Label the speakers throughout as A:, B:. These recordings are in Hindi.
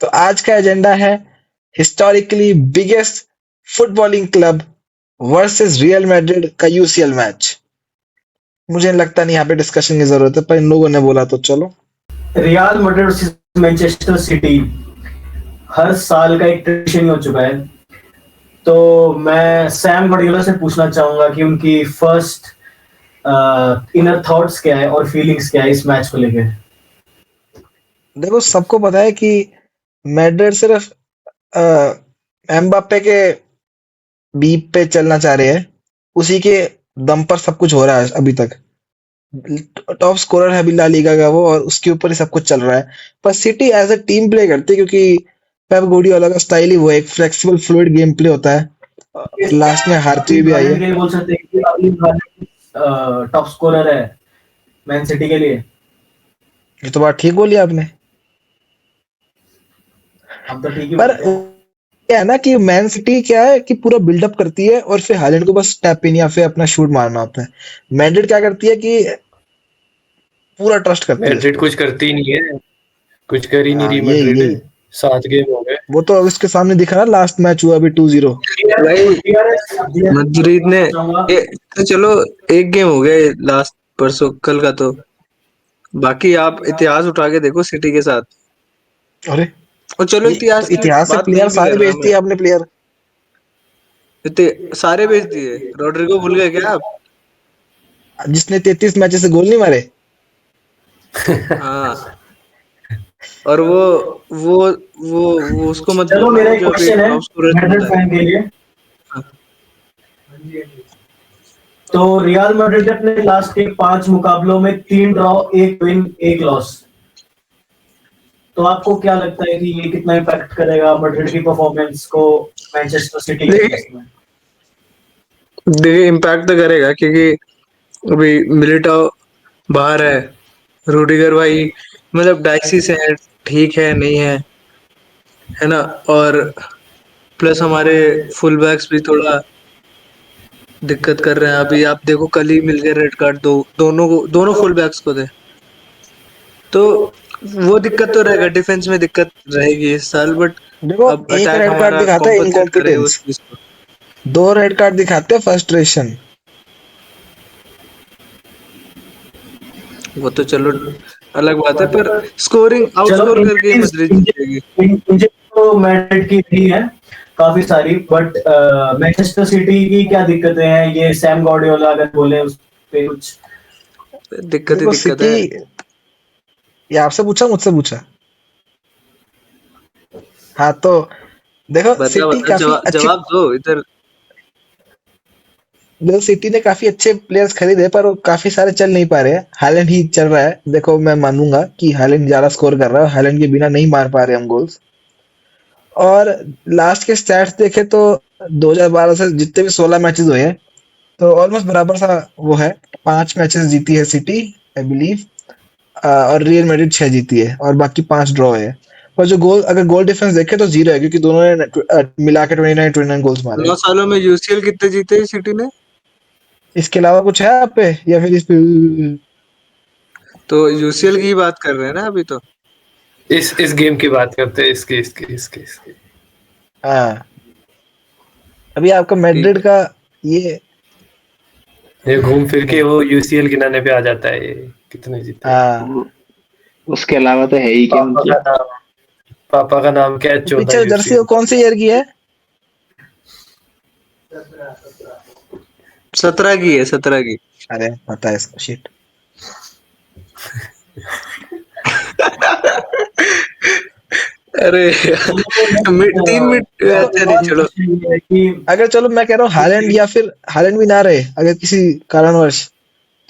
A: तो आज का एजेंडा है historically biggest footballing club versus real Madrid का यूसीएल मैच। मुझे लगता नहीं यहाँ पे डिस्कशन की जरूरत है, पर इन लोगों ने बोला तो चलो।
B: Real Madrid versus Manchester City हर साल का एक ट्रेडिशन हो चुका है। तो मैं सैम गार्डियोला से पूछना चाहूंगा कि उनकी फर्स्ट इनर थॉट्स क्या है और फीलिंग्स क्या है इस मैच को लेकर।
A: देखो, सबको पता है कि मैड्रिड सिर्फ एम्बाप्पे के बीप पे चलना चाह रहे हैं। उसी के दम पर सब कुछ हो रहा है अभी तक। टॉप स्कोरर है अभी ला लीगा का वो, और उसके ऊपर ही सब कुछ चल रहा है। पर city as a team play करती है, क्योंकि पेप गार्डियोला का स्टाइल ही वो है, एक फ्लेक्सिबल फ्लूइड गेम प्ले होता है। और लास्ट में हारती हुई भी आई
B: हालैंड
A: है।
B: के लिए बोल सकते हैं कि टॉप स्कोरर है मैन सिटी के लिए।
A: ये तो बात ठीक बोली आपने।
B: हम तो ठीक ही
A: पर
B: बोलते हैं।
A: क्या है ना कि मैन सिटी क्या है कि पूरा बिल्डअप करती है और फिर हालैंड को बस टैप इन या फिर अपना शूट मारना होता है। मैड्रिड क्या करती है कि पूरा ट्रस्ट करती है उस
C: मैड्रिड
A: पर।
C: कुछ करती ही नहीं है, कुछ कर ही नहीं
A: हाँ,
C: रही
A: यही
C: मैड्रिड।
A: यही
C: 7 गेम हो गए।
A: वो तो अब इसके सामने दिख रहा, लास्ट मैच हुआ अभी 2-0।
D: भाई मद्रिद ने तो चलो एक गेम हो गया लास्ट परसों कल का, तो बाकी आप इतिहास उठा के देखो सिटी के साथ।
A: अरे
D: और चलो
A: ये तो
D: इतिहास की
A: इतिहास से
D: बात
A: प्लेयर
D: नहीं भी
A: सारे
D: कर रहा
A: बेच
D: मैं,
A: दिए आपने प्लेयर।
D: इतने सारे बेच दिए। रोड्रिगो भूल गए क्या आप?
A: जिसने 33 मैचेस से गोल नहीं मारे।
D: हाँ, और वो उसको मत
B: चलो मेरा
D: बोलना
B: एक
D: जो अभी
B: क्वेश्चन है
D: टॉप स्कोरर
B: मैड्रिड
D: चलता है।
B: फैन के लिए।
D: हाँ।
B: तो रियल मैड्रिड ने अपने लास्ट के 5 मुकाबलों में 3 ड्रॉ, 1 विन, 1 लॉस। तो आपको क्या लगता है कि ये कितना इम्पैक्ट करेगा मैड्रिड की परफॉर्मेंस को मैनचेस्टर सिटी के अगेंस्ट में?
D: देखिए इम्पैक्ट तो करेगा, क्योंकि अभी मिलिटाओ बाहर है, रूडिगर भाई मतलब डायसिस है, ठीक है नहीं है ना, और प्लस हमारे फुल बैक्स भी थोड़ा दिक्कत कर रहे हैं। अभी आप देखो कल ही मिल गए रेड कार्ड, दोनों फुल बैक्स को दे, तो वो दिक्कत तो रहेगा, डिफेंस में दिक्कत रहेगी इस साल, बट
A: देखो,
D: अब
A: एक
D: अटैक
A: रेड कार्ड
D: हमारा
A: दिखाता है
D: कॉम्पनसेट करेगा उस
A: इनकॉम्पिटेंस,
D: चीज को।
A: 2 रेड कार्ड दिखाते हैं फ्रस्ट्रेशन।
D: वो तो चलो अलग बात है, पर स्कोरिंग
B: चलो
D: आउटस्कोर करके ही
B: इंजरीज
D: मद्रिद जीतेगी।
B: इंजरी तो मैड्रिड की नहीं है काफी सारी, बट मैनचेस्टर सिटी की क्या दिक्कतें हैं ये सैम गार्डियोला अगर बोले उस पे कुछ।
D: दिक्कत ही
A: देखो
D: दिक्कत
A: सिटी,
D: है।
A: ये आपसे पूछा मुझसे पूछा। हाँ तो देखो
D: बता
A: सिटी
D: बता,
A: काफी अच्छी,
D: जवाब दो इधर।
A: देखो सिटी ने काफी अच्छे प्लेयर्स खरीदे, पर वो काफी सारे चल नहीं पा रहे हैं। हालैंड ही चल रहा है। देखो मैं मानूंगा कि हालैंड ज्यादा स्कोर कर रहा है, हालैंड के बिना नहीं मार पा रहे हम गोल्स। और लास्ट के स्टैट्स देखे तो 2012 से जितने भी 16 मैचेस हुए हैं, तो ऑलमोस्ट बराबर सा वो है। 5 मैचेस जीती है सिटी, आई बिलीव, और रियल मैड्रिड 6 जीती है और बाकी 5 ड्रॉ है। पर जो गोल, अगर गोल डिफरेंस देखे तो 0 है, क्योंकि दोनों ने मिला के 29 गोल्स मारे
D: 9
A: हैं।
D: सालों में यूसीएल कितने जीते सिटी ने?
A: इसके अलावा कुछ है आप पे, या फिर इस पे?
D: तो यूसीएल की ही बात कर रहे हैं ना अभी तो।
C: इस गेम की बात करते हैं, इसके।
A: हाँ, अभी आपका
D: ठीक
A: मैड्रिड
D: है।
A: का ये
C: ये घूम फिर के वो यूसीएल गिनाने पे आ जाता है, ये कितने जीते।
A: हाँ,
E: उसके अलावा तो है ही क्या
C: पापा
E: उनकी।
C: का नाम पापा का नाम क्या है? 14
A: पीछे जर्सी वो
C: यूसीएल।
A: कौन सी ईयर की है?
D: 17 की है, 17 की।
A: अरे पता है इसको, शिट।
D: अरे 3 मिनट, अच्छा नहीं चलो।
A: अगर चलो मैं कह रहा हूँ हालैंड, या फिर हालैंड भी ना रहे अगर किसी कारणवश,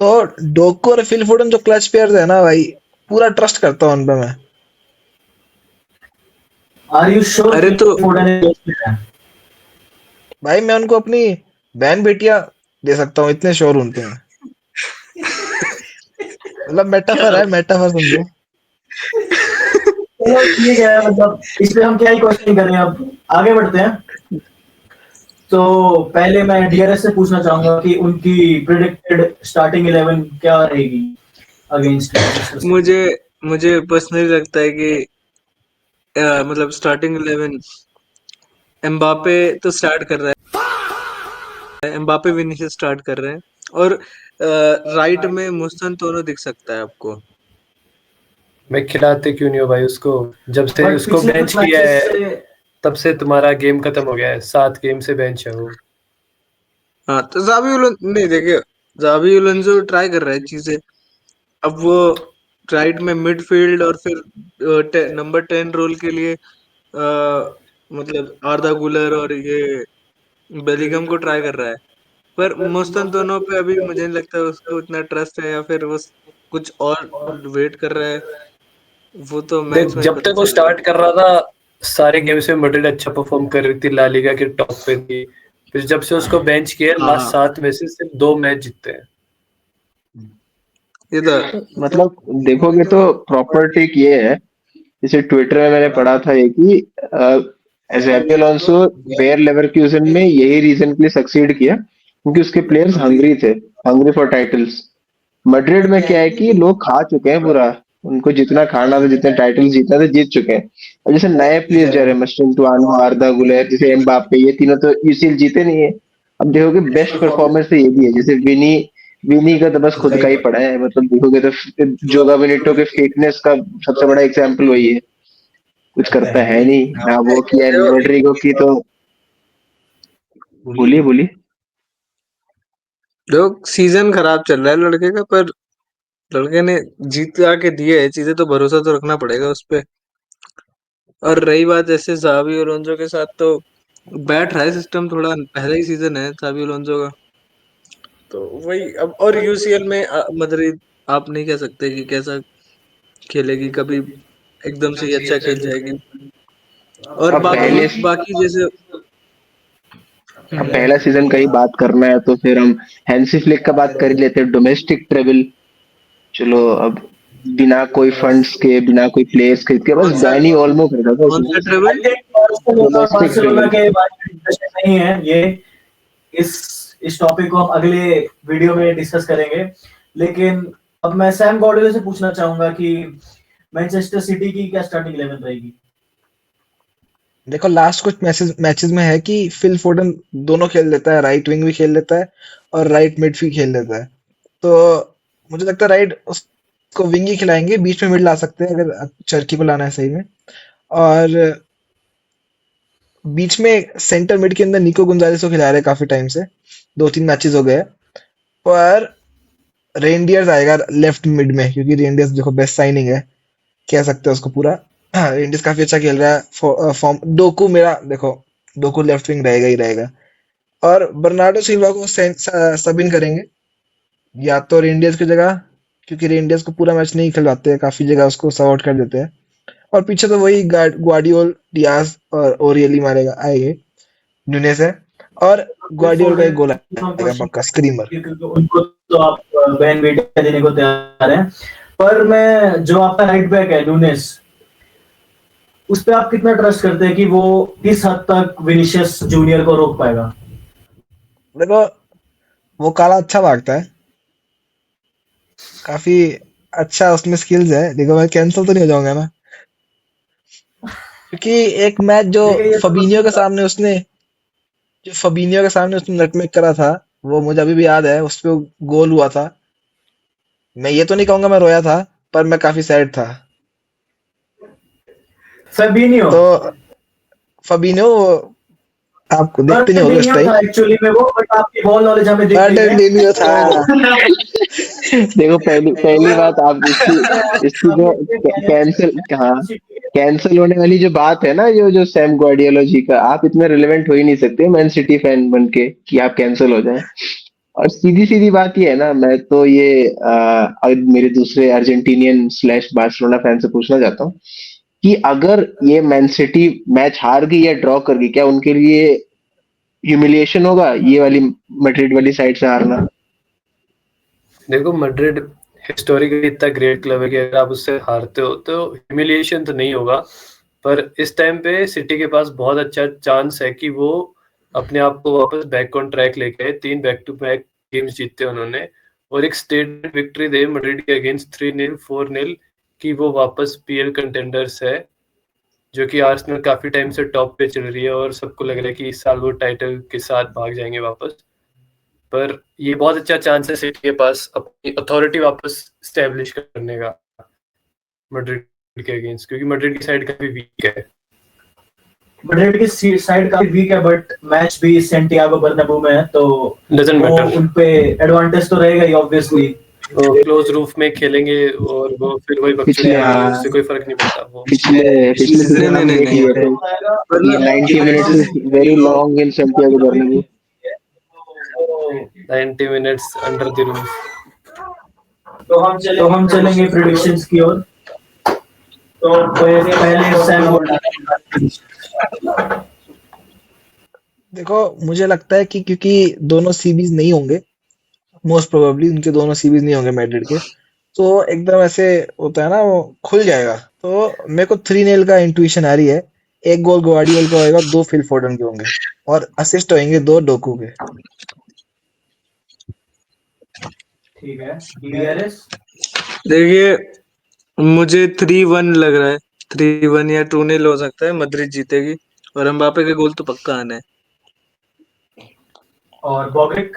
A: तो डोकू और फिल फोडन जो क्लच प्लेयर्स है ना भाई, पूरा ट्रस्ट करता हूँ उन पे मैं।
B: Are you sure?
D: अरे तो
A: भाई मैं उनको अपनी बहन बेटियां दे सकता हूँ, इतने श्योर उन पे मैं। मतलब मेटाफर है, मेटाफर समझो।
B: चलो ठीक है, मतलब इस पे हम क्या ही क्वेश्चन कर रहे हैं, अब आगे बढ़ते हैं। तो पहले मैं डीआरएस से पूछना चाहूंगा कि उनकी प्रिडिक्टेड स्टार्टिंग 11 क्या रहेगी अगेंस्ट मैनचेस्टर सिटी।
D: मुझे मुझे पर्सनली लगता है कि मतलब स्टार्टिंग 11 एम्बापे तो स्टार्ट कर रहा है, एम्बापे विनीसियस स्टार्ट कर रहे हैं, और राइट में मुस्तफा दिख सकता है आपको।
C: मैं खिलाते क्यों नहीं हो भाई उसको? जब से
B: बट
C: उसको
B: पिछले
C: बेंच
B: कुछ
C: किया
B: मैचेस
C: है
B: से
C: तब से तुम्हारा गेम खत्म हो गया है। 7 गेम से बेंच है वो।
D: हाँ, तो नहीं देखिए, जावी उलोंजो ट्राई कर रहा है चीजें। अब वो राइट में मिडफील्ड और फिर नंबर 10 रोल के लिए मतलब आर्दा गुलर और ये बेलिंगम को ट्राई कर रहा है। पर मुस्तन दोनों पे अभी मुझे नहीं लगता उसको इतना ट्रस्ट है, या फिर वो कुछ और वेट कर रहा है। वो तो
C: देख,
D: मैच में ही
C: जब
D: पता
C: तक वो
D: चलेगा।
C: स्टार्ट कर रहा था सारे गेम्स में मैड्रिड अच्छा परफॉर्म कर रही थी, ला लीगा के टॉप पे थी। फिर जब से उसको बेंच किया लास्ट
D: हाँ,
C: 7 में से सिर्फ 2 मैच जीते हैं।
D: ये तो
E: मतलब देखोगे तो प्रॉपर टेक ये है, जैसे ट्विटर में मैंने पढ़ा था ये कि ज़ाबी अलोंसो बेयर लेवरक्यूजन में यही रीजन के लिए सक्सीड किया क्योंकि उसके प्लेयर्स हंग्री थे, हंग्री फॉर टाइटल्स। मैड्रिड में क्या है कि लोग खा चुके हैं पूरा, उनको जितना खाना था, जितने टाइटल जीतना था, जीत चुके हैं। और जैसे नए प्लेयर्स जा रहे हैं, मस्टोनियानो, आर्दा गुलर, जैसे एम्बापे, ये तीनों तो यूसीएल जीते नहीं है। अब देखोगे बेस्ट परफॉर्मेंस तो ये भी है, जैसे विनी, विनी का तो बस खुद का ही पड़ा है। मतलब देखोगे तो जोगा विनिटो के फेकनेस का सबसे बड़ा एग्जाम्पल वही है, कुछ करता है नहीं ना वो किया। रोड्रिगो की तो बोलिए बोलिए।
D: जो सीजन खराब चल रहा है लड़के का, पर लड़के ने जीत आके दिए है चीजें, तो भरोसा तो रखना पड़ेगा उस पे। और रही बात ऐसे जावी अलोंसो के साथ, तो बैठ रहा है सिस्टम, थोड़ा पहला ही सीजन है जावी अलोंसो का। तो वही अब, और यूसीएल में मदरिद आप नहीं कह सकते कि कैसा खेलेगी, कभी एकदम से ही अच्छा खेल जाएगी। और
E: अब
D: बाकी
E: पहले
D: बाकी जैसे
E: अब पहला सीजन का ही बात करना है तो फिर हम हैंसी फ्लिक का बात कर ही लेते हैं। डोमेस्टिक ट्रेवल, चलो अब बिना कोई फंड्स के, बिना कोई प्लेयर्स खरीद के, बस
D: कौन सा
E: डैनी ओल्मो खरीदा था
D: कौन
E: उसने।
D: सा
B: I
D: travel?
B: Think Barcelona
E: domestic
B: Barcelona
E: travel.
B: के बारे में डिस्कशन नहीं है ये। इस इस टॉपिक को हम अगले वीडियो में डिस्कस करेंगे। लेकिन अब मैं सैम गॉर्डियो से पूछना चाहूंगा कि मैनचेस्टर सिटी की क्या स्टार्टिंग 11 रहेगी?
A: देखो लास्ट कुछ मैचेस मैचेस में है कि फिल फोर्डन दोनों खेल लेता है, राइट विंग भी खेल लेता है और राइट मिड भी खेल लेता है। तो मुझे लगता है राइट उसको विंग ही खिलाएंगे, बीच में मिड ला सकते हैं अगर चरकी को लाना है सही में। और बीच में सेंटर मिड के अंदर निको गुंजालेस को खिला रहे हैं काफी टाइम से, 2-3 मैचेस हो गए हैं। पर रेनडियर्स आएगा लेफ्ट मिड में, क्योंकि रेनडियर्स देखो बेस्ट साइनिंग है, कह सकते हैं उसको पूरा। रेनडियर्स काफी अच्छा खेल रहा है फॉर्म। डोकू मेरा देखो, डोकू लेफ्ट विंग रहेगा ही रहेगा। और बर्नार्डो सिल्वा को सब इन करेंगे या तो रेनडियर्स की जगह, क्योंकि रेनडियर्स को पूरा मैच नहीं खिलवाते हैं, काफी जगह उसको सब आउट कर देते हैं। और पीछे तो वही ग्वाडियोल, डियाज और ओरियली मारेगा आएंगे, नुनेस है। और
B: फिल
A: ग्वाडियोल का एक गोल
B: फोर्डन को
A: आएगा पक्का, स्क्रीमर।
B: क्योंकि उनको तो आप बैन बेटा देने को तैयार हैं। पर मैं जो आपका राइट बैक है नूनेस, उस पे आप कितना ट्रस्ट करते हैं कि वो किस हद तक विनिशियस जूनियर को रोक पाएगा?
A: देखो वो काला अच्छा भागता है, काफी अच्छा उसमें स्किल्स है। देखो मैं कैंसिल तो नहीं हो जाऊंगा ना, क्योंकि एक मैच
B: देखिए ये तो
A: जो फबीनियो के सामने उसने नटमेग करा था, वो मुझे अभी भी याद है, उस पे गोल हुआ था। मैं ये तो नहीं कहूंगा मैं रोया था, पर मैं काफी सैड था।
B: फेबिनियो।
A: तो फबीनियो आपको देखते नहीं होगे उस
B: फर्डिनियो
A: टाइम।
B: था एक्चुअली में वो, बट आपकी बॉल नॉलेज हमें दिख रही है।
A: फर्डिनियो था।
E: देखो पहली पहली बात, आप इसकी इसकी जो कैंसिल, हाँ, कैंसिल होने वाली जो बात है ना, जो सैम ग्वार्डियोला जी का, आप इतने रिलेवेंट हो ही नहीं सकते मैन सिटी फैन बन के कि आप कैंसिल हो जाए। और सीधी सीधी बात ये है ना, मैं तो ये मेरे दूसरे अर्जेंटीनियन स्लैश बार्सिलोना फैन से पूछना चाहता हूँ कि अगर ये मैन सिटी मैच हार गई या ड्रॉ कर गई, क्या उनके लिए ह्यूमिलिएशन होगा ये वाली मैड्रिड वाली साइड से हारना?
C: देखो मैड्रिड हिस्टोरिकली इतना ग्रेट क्लब है कि अगर आप उससे हारते हो तो ह्यूमिलिएशन तो नहीं होगा। पर इस टाइम पे सिटी के पास बहुत अच्छा चांस है कि वो अपने आप को वापस बैक ऑन ट्रैक लेके आए। 3 बैक टू बैक गेम्स जीते उन्होंने और एक स्टेटमेंट विक्ट्री दे मैड्रिड के अगेंस्ट 3-0 4-0 कि वो वापस पीएल कंटेंडर्स है। जो कि आर्सेनल काफी टाइम से टॉप पे चल रही है और सबको लग रहा है कि इस साल वो टाइटल के साथ भाग जाएंगे वापस। पर ये बहुत अच्छा चांस है सिटी के पास अपनी अथॉरिटी वापस स्टैब्लिश करने का मैड्रिड के अगेंस्ट, क्योंकि मैड्रिड की साइड काफी वीक है।
B: मैड्रिड की साइड काफी वीक है, बट मैच भी सेंटियागो बर्नाब्यू में है, तो
C: Doesn't
B: वो
C: matter।
B: उन पे एडवांटेज तो रहेगा ही ऑब्वियसली।
C: वो क्लोज रूफ में खेलेंगे और वो फिर वही बकचोदी
E: पिछले
C: करेंगे,
E: हाँ
C: उससे कोई फर्क नहीं पड़ता। वो
E: पिछले सीजन
D: नहीं
E: हम
D: नहीं
E: देख
D: नहीं
E: लिए थे
D: वरना
E: कि 90 minutes is very long in Santiago Bernabeu.
C: 90 minutes under the roof.
B: तो हम चलेंगे प्रेडिक्शंस की ओर। तो पहले सैम बोल।
A: देखो मुझे लगता है कि क्योंकि दोनों सीबीज नहीं होंगे, मोस्ट प्रोबेबली उनके दोनों सीबीज नहीं होंगे मैड्रिड के, तो एकदम ऐसे होता है ना, वो खुल जाएगा। तो मेरे को 3-0 का इंट्यूशन आ रही है। एक गोल ग्वार्डियोल का होएगा, 2 फिल फोर्डन के होंगे और असिस्ट होंगे 2 डोकू के।
B: ठीक है, डीआरएस।
D: देखिए मुझे 3-1 लग रहा है। 3-1 या 2-0 हो सकता है, मैड्रिड जीतेगी और एम्बापे के गोल तो पक्का आना है।
B: और बॉग्रिक।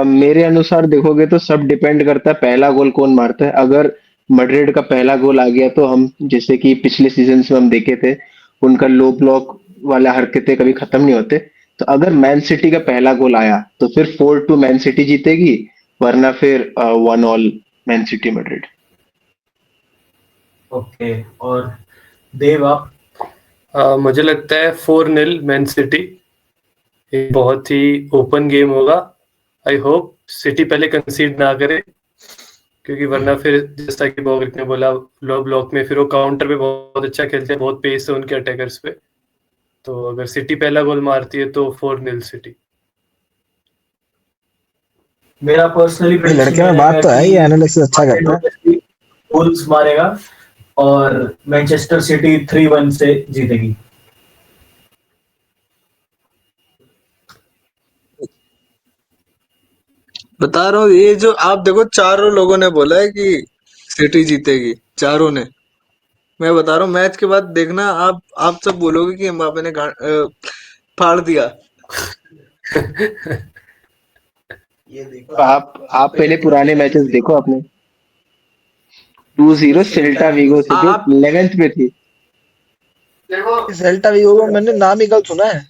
E: मेरे अनुसार देखोगे तो सब डिपेंड करता है पहला गोल कौन मारता है। अगर मैड्रिड का पहला गोल आ गया तो हम जैसे कि पिछले सीजन में हम देखे थे उनका लो ब्लॉक वाला हरकतें कभी खत्म नहीं होते। तो अगर मैन सिटी का पहला गोल आया तो फिर 4-2 मैन सिटी जीतेगी, वरना फिर 1-1 मैन सिटी मैड्रिड।
B: ओके, और देव आप?
C: मुझे लगता है 4-0 मैन सिटी। एक बहुत ही ओपन गेम होगा। आई होप सिटी पहले कंसीड ना करे, क्योंकि वरना फिर जैसा कि बॉग्रिक ने बोला लो ब्लॉक में फिर वो काउंटर पे बहुत अच्छा खेलते हैं, बहुत पेस है उनके अटैकर्स पे। तो अगर सिटी पहला गोल मारती है तो 4-0 सिटी।
B: मेरा पर्सनली
A: ये लड़के में बात तो है, ये एनालिसिस अच्छा करता है।
B: गोल्स मारेगा और मैनचेस्टर सिटी 3-1 से जीतेगी।
D: बता रहा हूँ, ये जो आप देखो चारों लोगों ने बोला है कि सिटी जीतेगी, चारों ने। मैं बता रहा हूँ मैच के बाद देखना, आप सब बोलोगे कि एम्बापे ने फाड़ दिया।
E: आप पहले पुराने मैचेस देखो अपने। 2-0 सेल्टा विगो से जो
D: आप
E: 11th पे थी।
A: सेल्टा विगो को मैंने नाम ही गलत सुना है।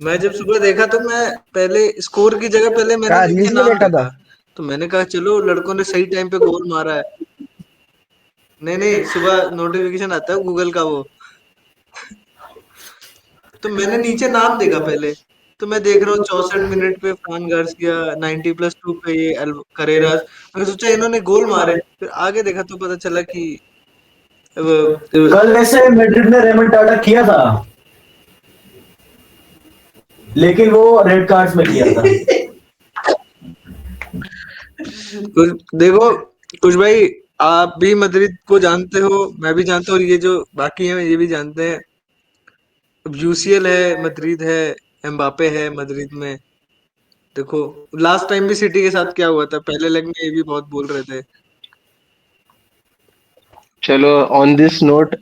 D: मैं जब सुबह देखा तो मैं पहले स्कोर की जगह पहले मैंने
A: कहा
D: देखे
A: रील्स में
D: नाम
A: देखा था।
D: देखा। तो मैंने कहा चलो लड़कों ने सही टाइम पे गोल मारा है। नहीं नहीं, सुबह नोटिफिकेशन आता है गूगल का वो, तो मैंने नीचे नाम देखा पहले। तो मैं देख रहा हूँ 64 मिनट पे फ्रान गार्सिया, 90+2 पे ये करेरास। मैंने सोचा इन्होंने गोल मारे, फिर आगे देखा तो पता चला कि
B: कल वैसे मैड्रिड ने रेमोंटाडा किया था, लेकिन वो रेड कार्ड्स में किया था।
D: देखो कुछ भाई, आप भी मैड्रिड को जानते हो, मैं भी जानता हूँ, और ये जो बाकी हैं ये भी जानते हैं। अब यूसीएल है, मैड्रिड है, एम्बापे है मैड्रिड में। देखो लास्ट टाइम भी सिटी के साथ क्या हुआ था, पहले लेग में ये भी बहुत बोल रहे थे।
E: चलो ऑन दिस नोट,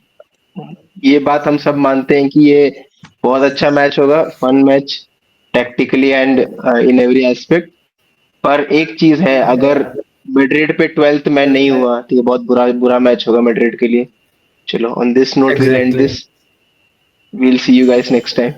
E: ये बात हम सब मानते हैं कि ये बहुत अच्छा मैच होगा, fun match, tactically and in every aspect. पर एक चीज है, अगर मैड्रिड पे 12th मैन नहीं हुआ तो ये बहुत बुरा बुरा मैच होगा मैड्रिड के लिए। चलो on this note we'll end
C: exactly.
E: This, we'll see you guys next time.